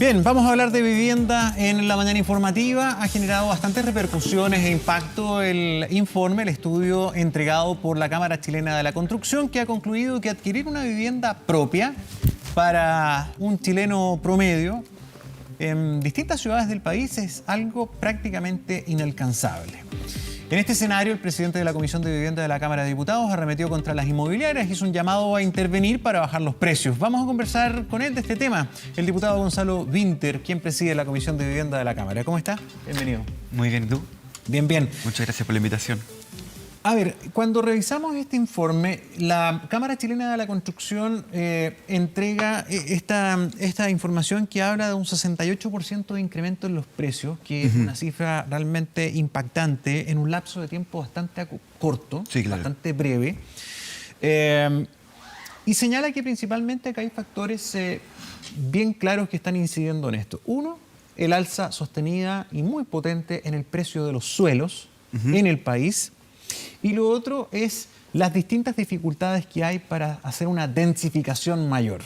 Bien, vamos a hablar de vivienda en la mañana informativa. Ha generado bastantes repercusiones e impacto el informe, el estudio entregado por la Cámara Chilena de la Construcción, que ha concluido que adquirir una vivienda propia para un chileno promedio en distintas ciudades del país es algo prácticamente inalcanzable. En este escenario, el presidente de la Comisión de Vivienda de la Cámara de Diputados arremetió contra las inmobiliarias y hizo un llamado a intervenir para bajar los precios. Vamos a conversar con él de este tema, el diputado Gonzalo Winter, quien preside la Comisión de Vivienda de la Cámara. ¿Cómo está? Bienvenido. Muy bien, ¿y tú? Bien, bien. Muchas gracias por la invitación. A ver, cuando revisamos este informe, la Cámara Chilena de la Construcción entrega esta información que habla de un 68% de incremento en los precios, que es una cifra realmente impactante en un lapso de tiempo bastante corto, Sí, claro. bastante breve. Y señala que principalmente acá hay factores bien claros que están incidiendo en esto. Uno, el alza sostenida y muy potente en el precio de los suelos en el país. Y lo otro es las distintas dificultades que hay para hacer una densificación mayor.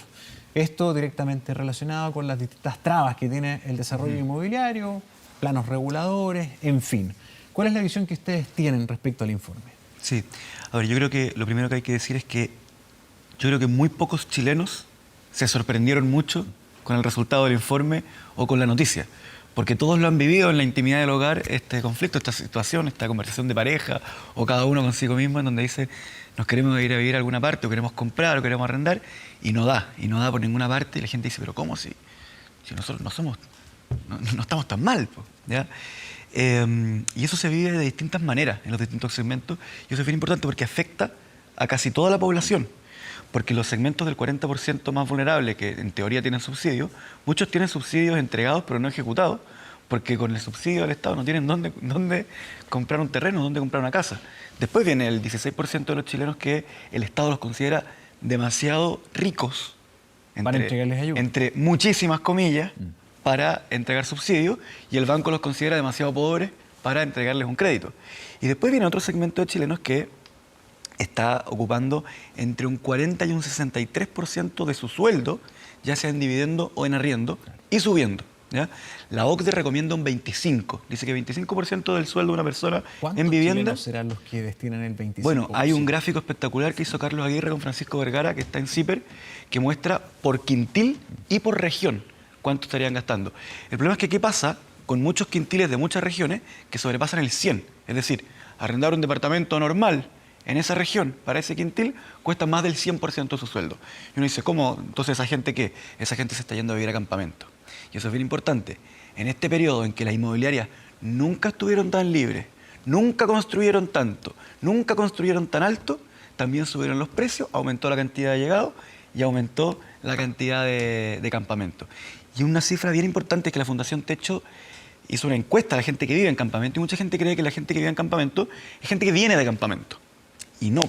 Esto directamente relacionado con las distintas trabas que tiene el desarrollo inmobiliario, planos reguladores, en fin. ¿Cuál es la visión que ustedes tienen respecto al informe? Sí, a ver, yo creo que lo primero que hay que decir es que yo creo que muy pocos chilenos se sorprendieron mucho con el resultado del informe o con la noticia. Porque todos lo han vivido en la intimidad del hogar, este conflicto, esta situación, esta conversación de pareja, o cada uno consigo mismo, en donde dice, nos queremos ir a vivir a alguna parte, o queremos comprar, o queremos arrendar, y no da por ninguna parte, y la gente dice, pero ¿cómo si nosotros no estamos tan mal? ¿Ya? Y eso se vive de distintas maneras en los distintos segmentos, y eso es bien importante porque afecta a casi toda la población. Porque los segmentos del 40% más vulnerables, que en teoría tienen subsidios, muchos tienen subsidios entregados pero no ejecutados, porque con el subsidio del Estado no tienen dónde comprar un terreno, dónde comprar una casa. Después viene el 16% de los chilenos que el Estado los considera demasiado ricos, Para entregarles ayuda. entre muchísimas comillas, para entregar subsidios, y el banco los considera demasiado pobres para entregarles un crédito. Y después viene otro segmento de chilenos que está ocupando entre un 40 y un 63% de su sueldo, ya sea en dividendo o en arriendo, y subiendo. ¿Ya? La OCDE recomienda un 25%. Dice que 25% del sueldo de una persona en vivienda... ¿Cuántos serán los que destinan el 25%? Bueno, hay un gráfico espectacular que hizo Carlos Aguirre con Francisco Vergara, que está en CIPER, que muestra por quintil y por región cuánto estarían gastando. El problema es que ¿qué pasa con muchos quintiles de muchas regiones que sobrepasan el 100? Es decir, arrendar un departamento normal en esa región, para ese quintil, cuesta más del 100% de su sueldo. Y uno dice, ¿cómo? Entonces, ¿esa gente qué? Esa gente se está yendo a vivir a campamento. Y eso es bien importante. En este periodo en que las inmobiliarias nunca estuvieron tan libres, nunca construyeron tanto, nunca construyeron tan alto, también subieron los precios, aumentó la cantidad de llegados y aumentó la cantidad de campamentos. Y una cifra bien importante es que la Fundación Techo hizo una encuesta a la gente que vive en campamento, y mucha gente cree que la gente que vive en campamento es gente que viene de campamento. Y no.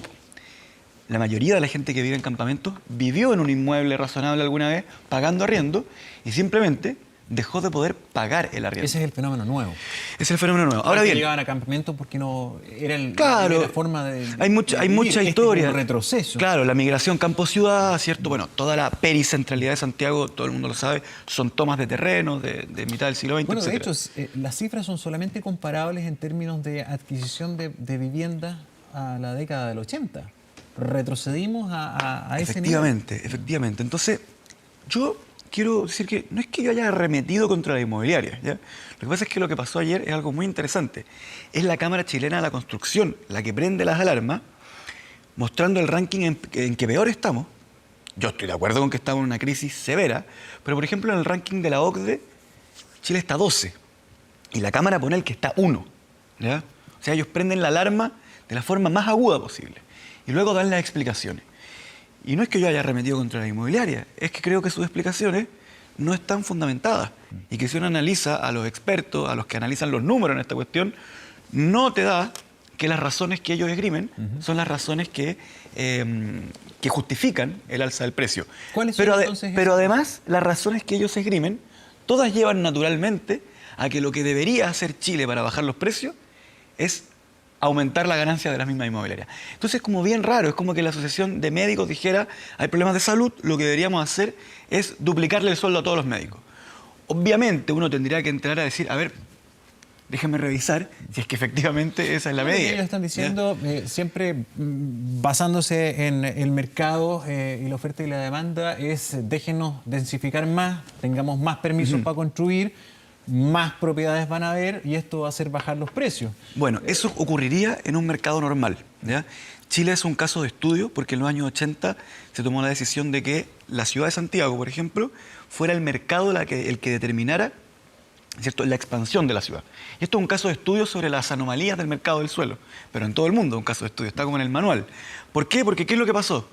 La mayoría de la gente que vive en campamentos vivió en un inmueble razonable alguna vez, pagando arriendo, y simplemente dejó de poder pagar el arriendo. Ese es el fenómeno nuevo. Ese es el fenómeno nuevo. Ahora bien, llegaban a campamentos porque no era claro, la forma de hay mucha historia. Es un retroceso. Claro, la migración campo-ciudad, ¿cierto? Bueno, toda la pericentralidad de Santiago, todo el mundo lo sabe, son tomas de terrenos de mitad del siglo XX, Bueno, de etcétera. hecho, las cifras son solamente comparables en términos de adquisición de vivienda a la década del 80. Retrocedimos a ese nivel. Efectivamente. Entonces, yo quiero decir que no es que yo haya arremetido contra la inmobiliaria, ¿ya? Lo que pasa es que lo que pasó ayer es algo muy interesante. Es la Cámara Chilena de la Construcción la que prende las alarmas, mostrando el ranking en que peor estamos. Yo estoy de acuerdo con que estamos en una crisis severa, pero por ejemplo en el ranking de la OCDE, Chile está 12 y la Cámara pone el que está 1. ¿Ya? O sea, ellos prenden la alarma de la forma más aguda posible y luego dan las explicaciones. Y no es que yo haya arremetido contra la inmobiliaria, es que creo que sus explicaciones no están fundamentadas y que si uno analiza a los expertos, a los que analizan los números en esta cuestión, no te da que las razones que ellos esgrimen son las razones que justifican el alza del precio. ¿Cuáles son entonces pero además, las razones que ellos esgrimen, todas llevan naturalmente a que lo que debería hacer Chile para bajar los precios es aumentar la ganancia de las mismas inmobiliarias. Entonces es como bien raro, es como que la Asociación de Médicos dijera, hay problemas de salud, lo que deberíamos hacer es duplicarle el sueldo a todos los médicos. obviamente uno tendría que entrar a decir, a ver, déjame revisar si es que efectivamente esa es la medida. Ellos están diciendo, siempre basándose en el mercado y la oferta y la demanda, es déjenos densificar más, tengamos más permisos para construir, más propiedades van a haber y esto va a hacer bajar los precios. Bueno, eso ocurriría en un mercado normal, ¿ya? Chile es un caso de estudio porque en los años 80 se tomó la decisión de que la ciudad de Santiago, por ejemplo, fuera el mercado el que determinara, ¿cierto?, la expansión de la ciudad. Y esto es un caso de estudio sobre las anomalías del mercado del suelo, pero en todo el mundo es un caso de estudio, está como en el manual. ¿Por qué? Porque ¿qué es lo que pasó?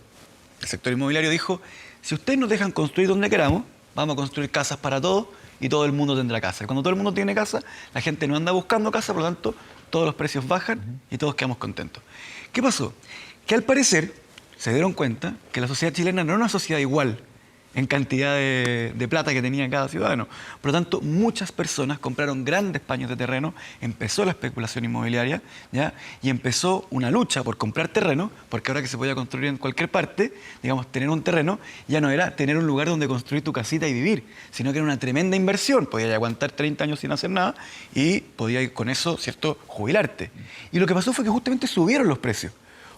El sector inmobiliario dijo, si ustedes nos dejan construir donde queramos, vamos a construir casas para todos y todo el mundo tendrá casa. Y cuando todo el mundo tiene casa, la gente no anda buscando casa, por lo tanto, todos los precios bajan y todos quedamos contentos. ¿Qué pasó? Que al parecer se dieron cuenta que la sociedad chilena no era una sociedad igual en cantidad de plata que tenía cada ciudadano. Por lo tanto, muchas personas compraron grandes paños de terreno, empezó la especulación inmobiliaria, ¿ya? Y empezó una lucha por comprar terreno, porque ahora que se podía construir en cualquier parte, digamos, tener un terreno ya no era tener un lugar donde construir tu casita y vivir, sino que era una tremenda inversión. Podías aguantar 30 años sin hacer nada y podías con eso, ¿cierto?, jubilarte. Y lo que pasó fue que justamente subieron los precios,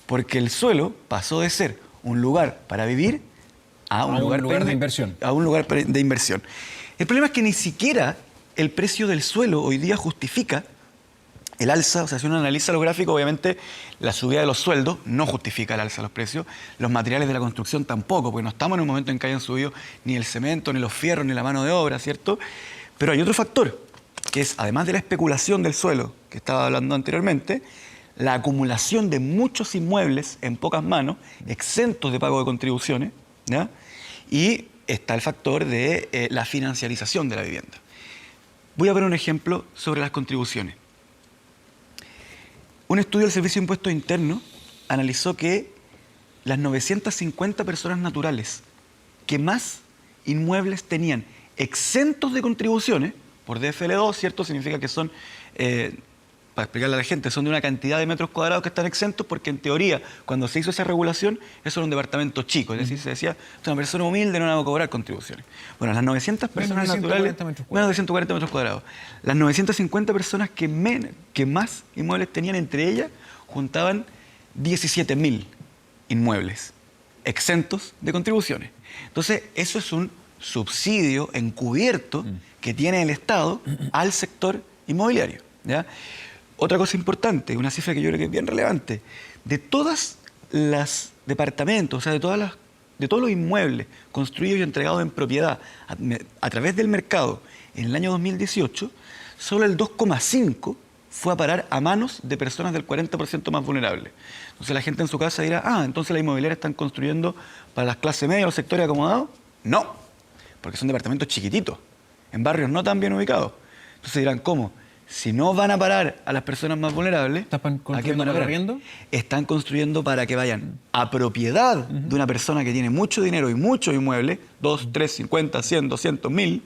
porque el suelo pasó de ser un lugar para vivir a un lugar de inversión. A un lugar de inversión. El problema es que ni siquiera el precio del suelo hoy día justifica el alza. O sea, si uno analiza los gráficos, obviamente la subida de los sueldos no justifica el alza de los precios. Los materiales de la construcción tampoco, porque no estamos en un momento en que hayan subido ni el cemento, ni los fierros, ni la mano de obra, ¿cierto? Pero hay otro factor, que es, además de la especulación del suelo, que estaba hablando anteriormente, la acumulación de muchos inmuebles en pocas manos, exentos de pago de contribuciones, ¿ya? Y está el factor de la financiarización de la vivienda. Voy a poner un ejemplo sobre las contribuciones. Un estudio del Servicio de Impuestos Internos analizó que las 950 personas naturales que más inmuebles tenían exentos de contribuciones, por DFL2, ¿cierto? Significa que son, para explicarle a la gente, son de una cantidad de metros cuadrados que están exentos porque en teoría, cuando se hizo esa regulación, eso era un departamento chico, es decir, se decía, es una persona humilde, no le vamos a cobrar contribuciones. Bueno, las 900 personas naturales, menos de 140 metros cuadrados, las 950 personas que más inmuebles tenían entre ellas, juntaban 17.000 inmuebles exentos de contribuciones. Entonces, eso es un subsidio encubierto que tiene el Estado al sector inmobiliario, ¿ya? Otra cosa importante, una cifra que yo creo que es bien relevante, de todas las departamentos, o sea, de todos los inmuebles construidos y entregados en propiedad a través del mercado en el año 2018, solo el 2,5% fue a parar a manos de personas del 40% más vulnerables. Entonces la gente en su casa dirá, entonces las inmobiliarias están construyendo para las clases medias, los sectores acomodados. No, porque son departamentos chiquititos, en barrios no tan bien ubicados. Entonces dirán, ¿cómo? Si no van a parar a las personas más vulnerables, ¿a quién van a parar? Están construyendo para que vayan a propiedad de una persona que tiene mucho dinero y muchos inmuebles, 2, 3, 50, 100, 200, 1000,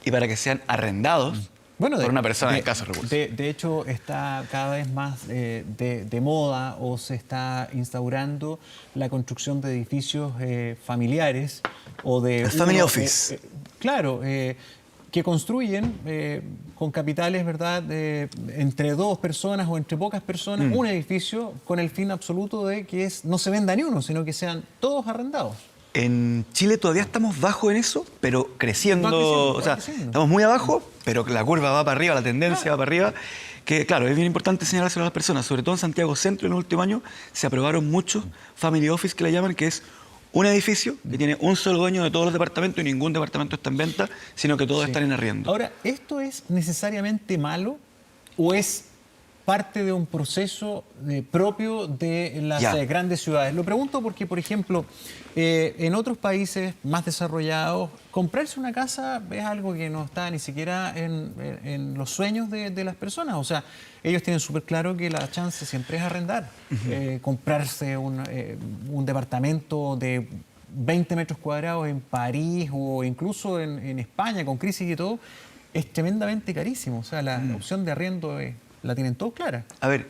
y para que sean arrendados por una persona de escasos recursos. De hecho, está cada vez más de moda o se está instaurando la construcción de edificios familiares o de... El family office. Claro, que construyen con capitales, ¿verdad?, entre dos personas o entre pocas personas, un edificio con el fin absoluto de que no se venda ni uno, sino que sean todos arrendados. En Chile todavía estamos bajo en eso, pero creciendo. Estamos muy abajo, pero la curva va para arriba, la tendencia va para arriba. Que claro, es bien importante señalárselo a las personas, sobre todo en Santiago Centro en los últimos años se aprobaron muchos family office que le llaman, que es un edificio que tiene un solo dueño de todos los departamentos y ningún departamento está en venta, sino que todos están en arriendo. Ahora, ¿esto es necesariamente malo o es parte de un proceso propio de las grandes ciudades? Lo pregunto porque, por ejemplo, en otros países más desarrollados, comprarse una casa es algo que no está ni siquiera en los sueños de las personas. O sea, ellos tienen súper claro que la chance siempre es arrendar. Comprarse un departamento de 20 metros cuadrados en París o incluso en España, con crisis y todo, es tremendamente carísimo. O sea, la opción de arriendo la tienen todos clara. A ver,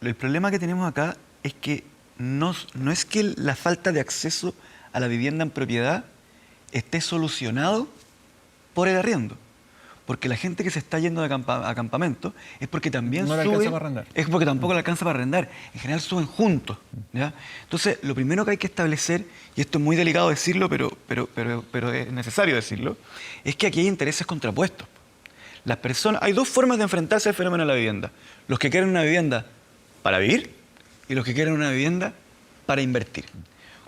el problema que tenemos acá es que no es que la falta de acceso a la vivienda en propiedad esté solucionado por el arriendo. Porque la gente que se está yendo de a campamento es porque también no le sube, alcanza para arrendar. es porque tampoco le alcanza para arrendar. En general suben juntos, ¿ya? Entonces, lo primero que hay que establecer, y esto es muy delicado decirlo, pero es necesario decirlo, es que aquí hay intereses contrapuestos. Las personas, hay dos formas de enfrentarse al fenómeno de la vivienda. Los que quieren una vivienda para vivir y los que quieren una vivienda para invertir.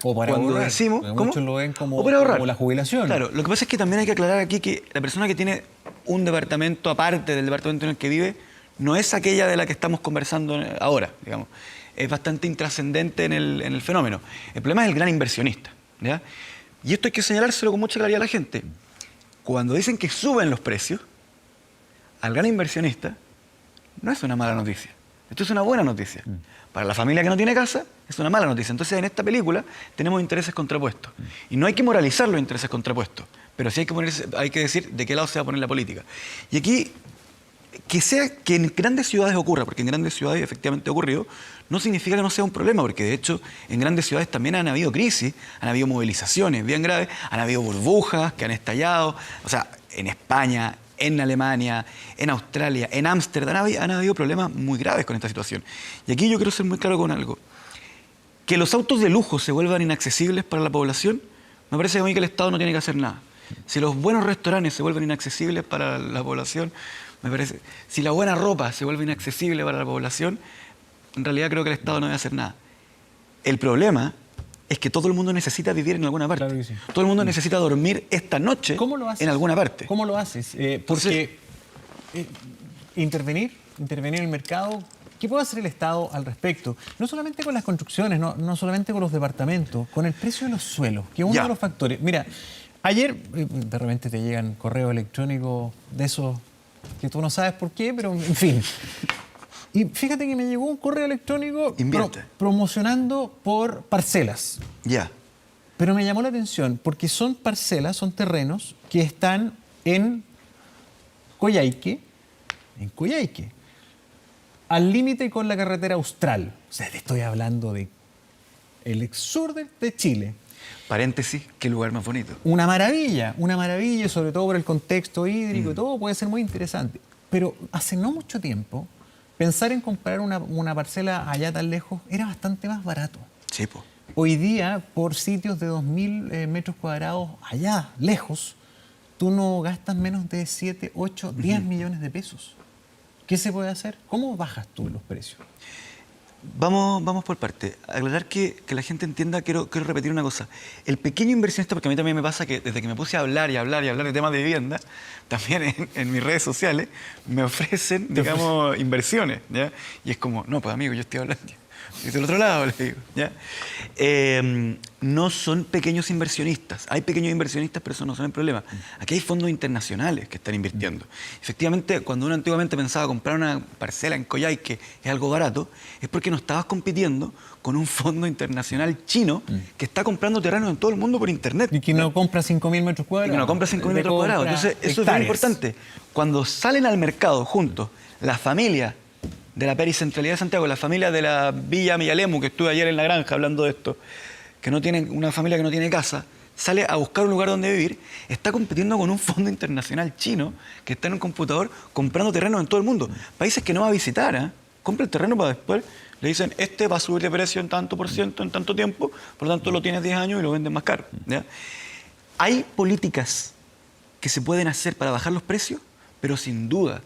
O para Cuando ahorrar. decimos, Muchos ¿cómo? lo ven como, O para ahorrar. como la jubilación. Claro, lo que pasa es que también hay que aclarar aquí que la persona que tiene un departamento aparte del departamento en el que vive no es aquella de la que estamos conversando ahora, digamos. Es bastante intrascendente en el fenómeno. El problema es el gran inversionista, ¿ya? Y esto hay que señalárselo con mucha claridad a la gente. Cuando dicen que suben los precios, al gran inversionista no es una mala noticia. Esto es una buena noticia. Para la familia que no tiene casa, es una mala noticia. Entonces, en esta película tenemos intereses contrapuestos. Y no hay que moralizar los intereses contrapuestos, pero sí hay que decir de qué lado se va a poner la política. Y aquí, que en grandes ciudades ocurra, porque en grandes ciudades efectivamente ha ocurrido, no significa que no sea un problema, porque de hecho en grandes ciudades también han habido crisis, han habido movilizaciones bien graves, han habido burbujas que han estallado. O sea, en España, en Alemania, en Australia, en Ámsterdam, han habido problemas muy graves con esta situación. Y aquí yo quiero ser muy claro con algo. Que los autos de lujo se vuelvan inaccesibles para la población, me parece a mí que el Estado no tiene que hacer nada. Si los buenos restaurantes se vuelven inaccesibles para la población, me parece... Si la buena ropa se vuelve inaccesible para la población, en realidad creo que el Estado no debe hacer nada. El problema es que todo el mundo necesita vivir en alguna parte. Claro que sí. Todo el mundo necesita dormir esta noche en alguna parte. ¿Cómo lo haces? Porque intervenir en el mercado, ¿qué puede hacer el Estado al respecto? No solamente con las construcciones, no solamente con los departamentos, con el precio de los suelos, que es uno de los factores. Mira, ayer de repente te llegan correos electrónicos de esos que tú no sabes por qué, pero en fin. Y fíjate que me llegó un correo electrónico promocionando por parcelas. Ya. Pero me llamó la atención porque son parcelas, son terrenos que están en Coyhaique, al límite con la carretera Austral. O sea, te estoy hablando de el sur de Chile. Paréntesis, qué lugar más bonito. Una maravilla, sobre todo por el contexto hídrico y todo, puede ser muy interesante. Pero hace no mucho tiempo, pensar en comprar una parcela allá tan lejos era bastante más barato. Sí, po. Hoy día, por sitios de 2.000 metros cuadrados allá, lejos, tú no gastas menos de 7, 8, 10 millones de pesos. ¿Qué se puede hacer? ¿Cómo bajas tú los precios? Vamos por parte. Aclarar que la gente entienda, quiero repetir una cosa. El pequeño inversionista, porque a mí también me pasa que desde que me puse a hablar de temas de vivienda, también en mis redes sociales me ofrecen, digamos, inversiones, ¿ya? Y es como, no, pues amigo, yo estoy hablando. Y del otro lado, les digo, ¿ya? No son pequeños inversionistas. Hay pequeños inversionistas, pero eso no son el problema. Aquí hay fondos internacionales que están invirtiendo. Efectivamente, cuando uno antiguamente pensaba comprar una parcela en Coyhaique, que es algo barato, es porque no estabas compitiendo con un fondo internacional chino que está comprando terrenos en todo el mundo por internet. Y que no compra 5.000 metros cuadrados. Y que no compra 5.000 metros cuadrados. Entonces, eso es bien importante. Cuando salen al mercado juntos, la familia de la pericentralidad de Santiago, la familia de la Villa Millalemu, que estuve ayer en la granja hablando de esto, que no tiene, una familia que no tiene casa, sale a buscar un lugar donde vivir, está compitiendo con un fondo internacional chino que está en un computador comprando terrenos en todo el mundo. Países que no va a visitar, ¿eh? Compra el terreno para después, le dicen, este va a subir de precio en tanto por ciento, en tanto tiempo, por lo tanto lo tienes 10 años y lo vendes más caro, ¿ya? Hay políticas que se pueden hacer para bajar los precios, pero sin duda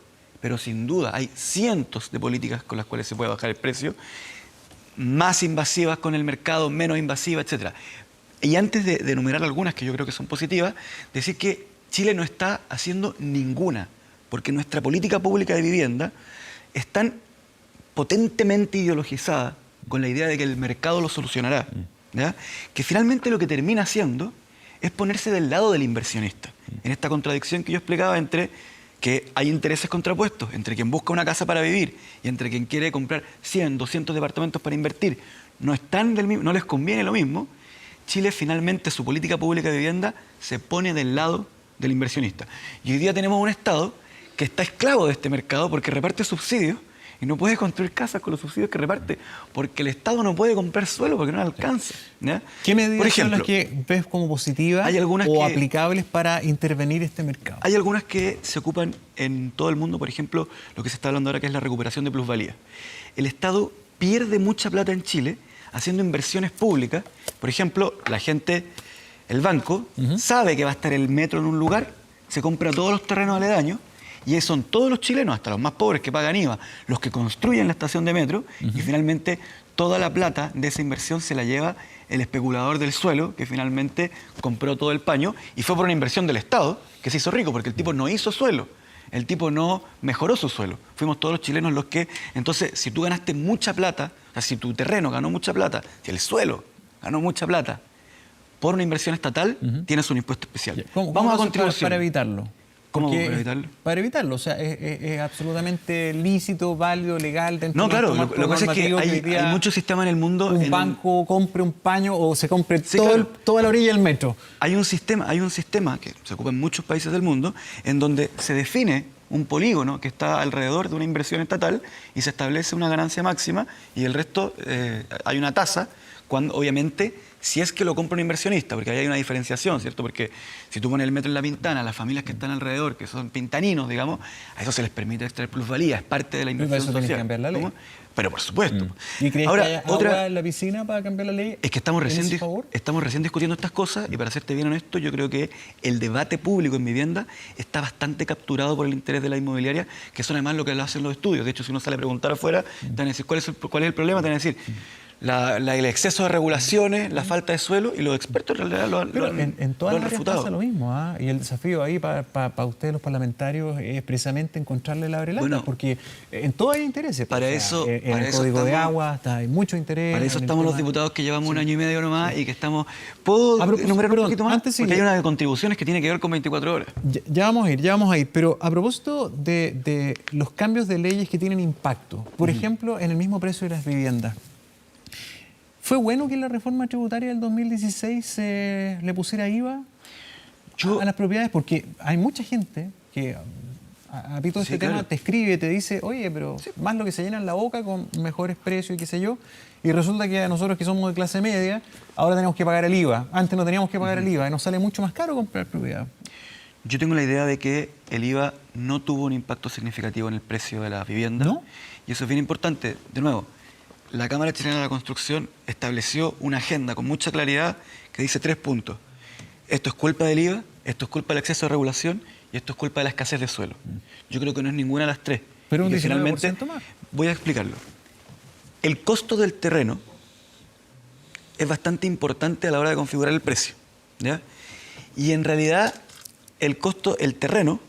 hay cientos de políticas con las cuales se puede bajar el precio, más invasivas con el mercado, menos invasivas, etc. Y antes de enumerar algunas que yo creo que son positivas, decir que Chile no está haciendo ninguna, porque nuestra política pública de vivienda es tan potentemente ideologizada con la idea de que el mercado lo solucionará, ¿ya? Que finalmente lo que termina haciendo es ponerse del lado del inversionista, en esta contradicción que yo explicaba entre que hay intereses contrapuestos entre quien busca una casa para vivir y entre quien quiere comprar 100, 200 departamentos para invertir. No les conviene lo mismo. Chile finalmente, su política pública de vivienda se pone del lado del inversionista. Y hoy día tenemos un Estado que está esclavo de este mercado porque reparte subsidios y no puede construir casas con los subsidios que reparte, porque el Estado no puede comprar suelo porque no le alcanza. ¿Ya? ¿Qué medidas Por ejemplo, son las que ves como positivas hay algunas o que- aplicables para intervenir este mercado? Hay algunas que se ocupan en todo el mundo, por ejemplo, lo que se está hablando ahora que es la recuperación de plusvalía. El Estado pierde mucha plata en Chile haciendo inversiones públicas. Por ejemplo, el banco sabe que va a estar el metro en un lugar, se compra todos los terrenos aledaños y ahí son todos los chilenos, hasta los más pobres que pagan IVA, los que construyen la estación de metro y finalmente toda la plata de esa inversión se la lleva el especulador del suelo que finalmente compró todo el paño y fue por una inversión del Estado que se hizo rico porque el tipo no hizo suelo. El tipo no mejoró su suelo. Fuimos todos los chilenos los que... Entonces, si tú ganaste mucha plata, o sea, si tu terreno ganó mucha plata, si el suelo ganó mucha plata, por una inversión estatal, tienes un impuesto especial. ¿Cómo Vamos a haces contribución. para evitarlo? ¿Cómo Porque para evitarlo? Para evitarlo, o sea, es absolutamente lícito, válido, legal dentro No, de claro, lo que pasa es que hoy hay día muchos sistemas en el mundo... un banco compre un paño o se compre Sí, claro. toda la orilla del metro. Hay un sistema que se ocupa en muchos países del mundo en donde se define un polígono que está alrededor de una inversión estatal y se establece una ganancia máxima y el resto hay una tasa cuando obviamente si es que lo compra un inversionista, porque ahí hay una diferenciación, ¿cierto? Porque si tú pones el metro en La Pintana, las familias que están alrededor, que son pintaninos, digamos, a eso se les permite extraer plusvalía, es parte de la Pero inversión eso tienes que social. cambiar la ley. ¿Cómo? Pero por supuesto. ¿Y crees Ahora, que hay agua en la piscina para cambiar la ley? es que estamos ¿En ese recién, favor? estamos recién discutiendo estas cosas y para serte bien honesto, yo creo que el debate público en vivienda está bastante capturado por el interés de la inmobiliaria, que son además lo que lo hacen los estudios. De hecho, si uno sale a preguntar afuera, te van a decir cuál es el problema, te van a decir el exceso de regulaciones, la falta de suelo y los expertos en realidad lo han, Pero lo han- en todas lo han las áreas refutado. pasa lo mismo, ¿ah? Y el desafío ahí para ustedes los parlamentarios es precisamente encontrarle la brelata, Bueno, porque en todo hay intereses. para O sea, eso- en para el eso Código de estamos- Agua hay mucho interés. Para eso en el estamos los tema- diputados que llevamos un año y medio nomás y que estamos... ¿Puedo A propósito, enumerar perdón, un poquito más? antes sí. Porque hay una de contribuciones que tiene que ver con 24 horas. Ya vamos a ir, pero a propósito de los cambios de leyes que tienen impacto, por ejemplo, en el mismo precio de las viviendas. ¿Fue bueno que en la reforma tributaria del 2016 se le pusiera IVA a las propiedades? Porque hay mucha gente que, a pito de Sí, este tema, claro. te escribe, te dice, oye, pero más lo que se llenan la boca con mejores precios y qué sé yo, y resulta que a nosotros que somos de clase media, ahora tenemos que pagar el IVA. Antes no teníamos que pagar el IVA y nos sale mucho más caro comprar propiedad. Yo tengo la idea de que el IVA no tuvo un impacto significativo en el precio de las viviendas. ¿No? Y eso es bien importante. De nuevo, la Cámara Chilena de la Construcción estableció una agenda con mucha claridad que dice 3 puntos. Esto es culpa del IVA, esto es culpa del exceso de regulación y esto es culpa de la escasez de suelo. Yo creo que no es ninguna de las tres. Pero un Y que 19% más. Voy a explicarlo. El costo del terreno es bastante importante a la hora de configurar el precio, ¿ya? Y en realidad el terreno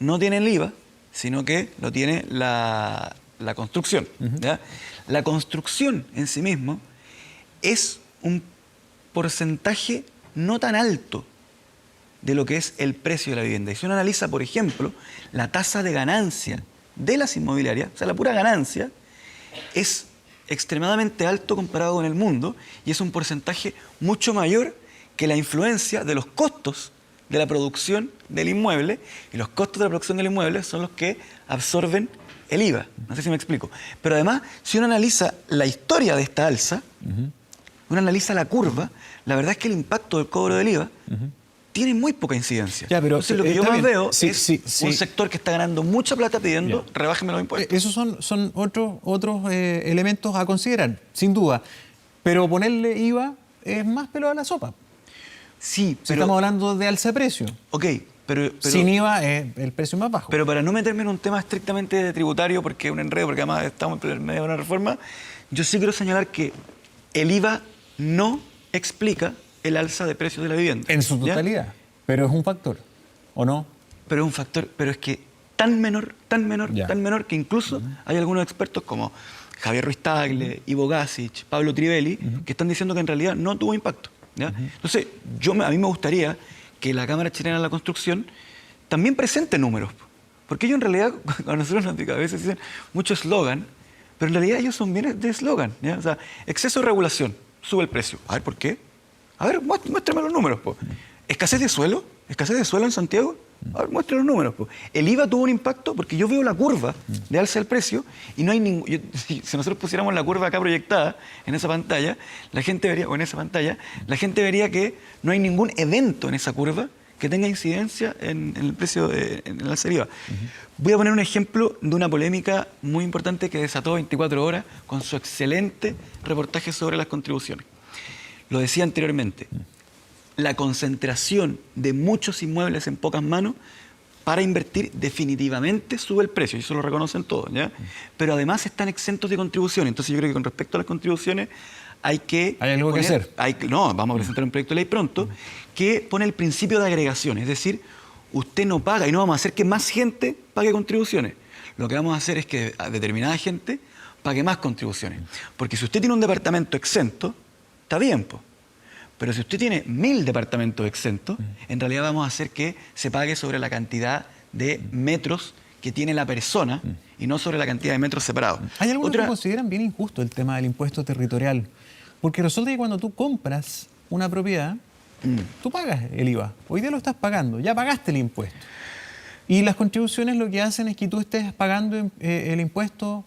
no tiene el IVA, sino que lo tiene la construcción, ¿ya? La construcción en sí mismo es un porcentaje no tan alto de lo que es el precio de la vivienda. Y si uno analiza, por ejemplo, la tasa de ganancia de las inmobiliarias, o sea, la pura ganancia, es extremadamente alto comparado con el mundo y es un porcentaje mucho mayor que la influencia de los costos de la producción del inmueble, y los costos de la producción del inmueble son los que absorben el IVA. No sé si me explico. Pero además, si uno analiza la historia de esta alza, uno analiza la curva, la verdad es que el impacto del cobro del IVA tiene muy poca incidencia. Ya, pero entonces lo que yo está más bien. veo Sí, es sí, sí. un sector que está ganando mucha plata pidiendo, rebájenme los impuestos. Esos son otros elementos a considerar, sin duda. Pero ponerle IVA es más pelo a la sopa. Sí, Si pero... estamos hablando de alza de precio. Ok, pero Sin IVA es el precio más bajo. Pero para no meterme en un tema estrictamente tributario, porque es un enredo, porque además estamos en medio de una reforma, yo sí quiero señalar que el IVA no explica el alza de precios de la vivienda. En su ¿ya? totalidad. Pero es un factor, ¿o no? Pero es un factor, pero es que tan menor, Ya. tan menor que incluso hay algunos expertos como Javier Ruiz Tagle, Ivo Gasic, Pablo Trivelli, que están diciendo que en realidad no tuvo impacto. ¿ya? Entonces, a mí me gustaría que la Cámara Chilena de la Construcción también presente números. Porque ellos en realidad, a nosotros a veces dicen mucho eslogan, pero en realidad ellos son bien de eslogan. ¿ya? O sea, exceso de regulación, sube el precio. A ver, ¿por qué? A ver, muéstrame los números. Po. ¿Escasez de suelo? ¿Escasez de suelo en Santiago? A ver, muestre los números. Po. El IVA tuvo un impacto porque yo veo la curva de alza del precio y no hay ningún... Si nosotros pusiéramos la curva acá proyectada en esa pantalla, la gente vería, o en esa pantalla, la gente vería que no hay ningún evento en esa curva que tenga incidencia en el precio, en el alza del IVA. Voy a poner un ejemplo de una polémica muy importante que desató 24 horas con su excelente reportaje sobre las contribuciones. Lo decía anteriormente, la concentración de muchos inmuebles en pocas manos para invertir definitivamente sube el precio, y eso lo reconocen todos, ¿ya? Pero además están exentos de contribuciones. Entonces yo creo que con respecto a las contribuciones hay algo que hacer. No, vamos a presentar un proyecto de ley pronto que pone el principio de agregación, es decir, usted no paga y no vamos a hacer que más gente pague contribuciones. Lo que vamos a hacer es que a determinada gente pague más contribuciones. Porque si usted tiene un departamento exento, está bien, pues. Pero si usted tiene 1000 departamentos exentos, en realidad vamos a hacer que se pague sobre la cantidad de metros que tiene la persona y no sobre la cantidad de metros separados. Hay algunos que consideran bien injusto el tema del impuesto territorial, porque resulta que cuando tú compras una propiedad, tú pagas el IVA. Hoy día lo estás pagando, ya pagaste el impuesto. Y las contribuciones lo que hacen es que tú estés pagando el impuesto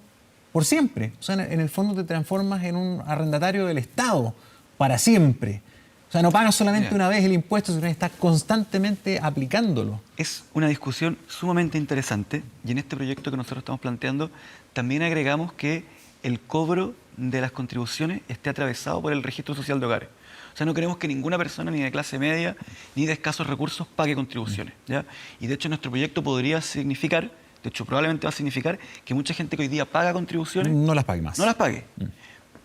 por siempre. O sea, en el fondo te transformas en un arrendatario del Estado para siempre. O sea, no pagas solamente una vez el impuesto, sino que estás constantemente aplicándolo. Es una discusión sumamente interesante y en este proyecto que nosotros estamos planteando también agregamos que el cobro de las contribuciones esté atravesado por el registro social de hogares. O sea, no queremos que ninguna persona, ni de clase media, ni de escasos recursos, pague contribuciones, ¿ya? Y de hecho nuestro proyecto podría significar, de hecho probablemente va a significar, que mucha gente que hoy día paga contribuciones... No las pague más. No las pague.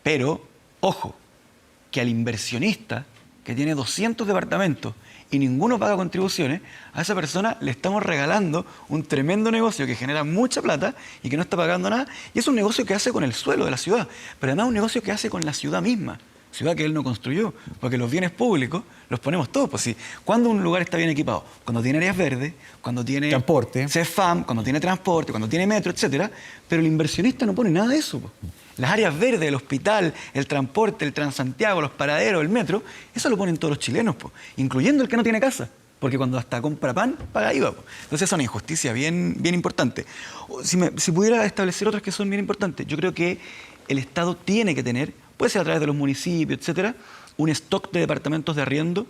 Pero, ojo, que al inversionista que tiene 200 departamentos y ninguno paga contribuciones, a esa persona le estamos regalando un tremendo negocio que genera mucha plata y que no está pagando nada. Y es un negocio que hace con el suelo de la ciudad, pero además un negocio que hace con la ciudad misma. Ciudad que él no construyó, porque los bienes públicos los ponemos todos. Pues sí, cuando un lugar está bien equipado, cuando tiene áreas verdes, cuando tiene transporte, CEFAM, cuando tiene transporte, cuando tiene metro, etcétera, pero el inversionista no pone nada de eso. Pues. Las áreas verdes, el hospital, el transporte, el Transantiago, los paraderos, el metro, eso lo ponen todos los chilenos, pues, incluyendo el que no tiene casa. Porque cuando hasta compra pan, paga IVA. Pues. Entonces es una injusticia bien importante. Si pudiera establecer otras que son bien importantes, yo creo que el Estado tiene que tener, puede ser a través de los municipios, etcétera, un stock de departamentos de arriendo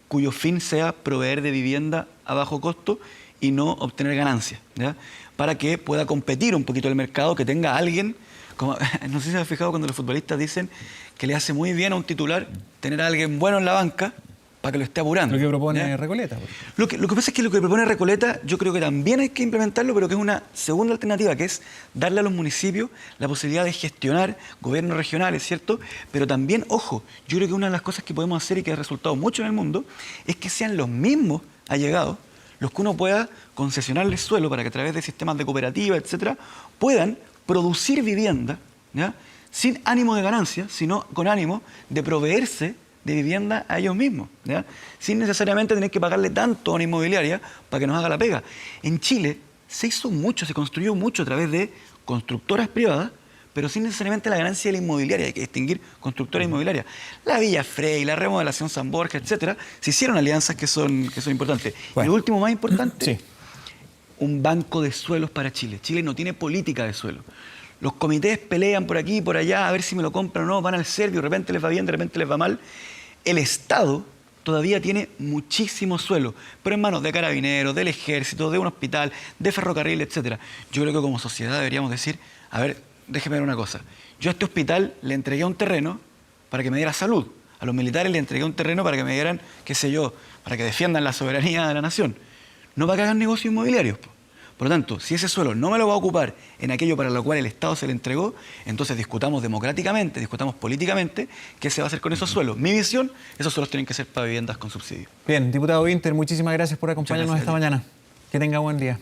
cuyo fin sea proveer de vivienda a bajo costo y no obtener ganancias, ¿ya? Para que pueda competir un poquito el mercado, que tenga alguien, como, no sé si se han fijado cuando los futbolistas dicen que le hace muy bien a un titular tener a alguien bueno en la banca para que lo esté apurando. Lo que propone, ¿ya?, Recoleta. Lo que pasa es que lo que propone Recoleta yo creo que también hay que implementarlo, pero que es una segunda alternativa, que es darle a los municipios la posibilidad de gestionar gobiernos regionales, ¿cierto? Pero también, ojo, yo creo que una de las cosas que podemos hacer y que ha resultado mucho en el mundo es que sean los mismos allegados los que uno pueda concesionarles suelo para que a través de sistemas de cooperativa, etcétera, puedan producir vivienda, ¿ya?, sin ánimo de ganancia, sino con ánimo de proveerse de vivienda a ellos mismos, ¿ya?, sin necesariamente tener que pagarle tanto a una inmobiliaria para que nos haga la pega. En Chile se hizo mucho, se construyó mucho a través de constructoras privadas, pero sin necesariamente la ganancia de la inmobiliaria. Hay que distinguir constructora e inmobiliaria. La Villa Frey, la remodelación San Borja, etcétera, se hicieron alianzas que son importantes. Bueno, y lo último más importante, sí, un banco de suelos para Chile. Chile no tiene política de suelo. Los comités pelean por aquí y por allá a ver si me lo compran o no, van al Servio, de repente les va bien, de repente les va mal. El Estado todavía tiene muchísimo suelo, pero en manos de carabineros, del ejército, de un hospital, de ferrocarril, etcétera. Yo creo que como sociedad deberíamos decir, a ver, déjeme ver una cosa. Yo a este hospital le entregué un terreno para que me diera salud. A los militares le entregué un terreno para que me dieran, qué sé yo, para que defiendan la soberanía de la nación. No para que hagan negocios inmobiliarios. Por lo tanto, si ese suelo no me lo va a ocupar en aquello para lo cual el Estado se le entregó, entonces discutamos democráticamente, discutamos políticamente qué se va a hacer con esos suelos. Mi visión, esos suelos tienen que ser para viviendas con subsidio. Bien, diputado Winter, muchísimas gracias por acompañarnos esta mañana. Que tenga buen día.